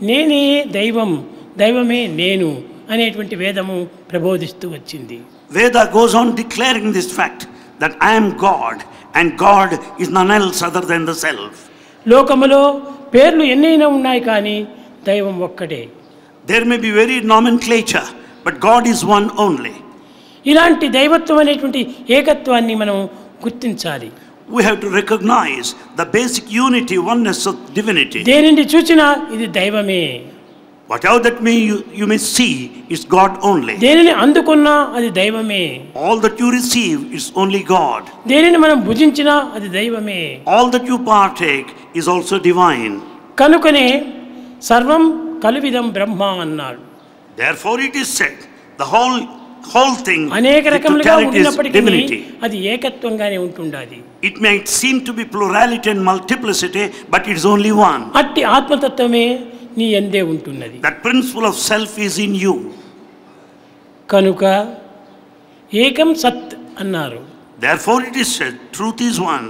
నేనే దైవం, దైవమే నేను అనేటువంటి వేదము ప్రబోధిస్తూ వచ్చింది. Veda goes on declaring this fact that I am God and God is none else other than the self. లోకములో పేర్లు ఎన్నైనా ఉన్నాయి కానీ దైవం ఒక్కటే. There may be varied nomenclature, but God is one only. ఇలాంటి దైవత్వం అనేటువంటి ఏకత్వాన్ని మనం గుర్తించాలి. We have to recognize the basic unity, oneness of divinity. దేనిని చూచినా ఇది దైవమే. Whatever that you may see is God only. దేనిని అందుకున్నా అది దైవమే. All that you receive is only God. దేనిని మనం భుజించినా అది దైవమే. All that you partake is also divine. కనుకనే సర్వం కలువిదం బ్రహ్మ అన్నాడు. Therefore it is said the whole thing, అనేక రకములుగా ఉన్నప్పటికీ divinity. అది ఏకత్వంగానే ఉంటుండాలి. It might seem to be plurality and multiplicity, but it is only one. అట్టి ఆత్మతత్వమే నీ యందే ఉంటున్నది. That principle of self is in you. కనుక ఏకం సత్ అన్నారు. Therefore it is said truth is one.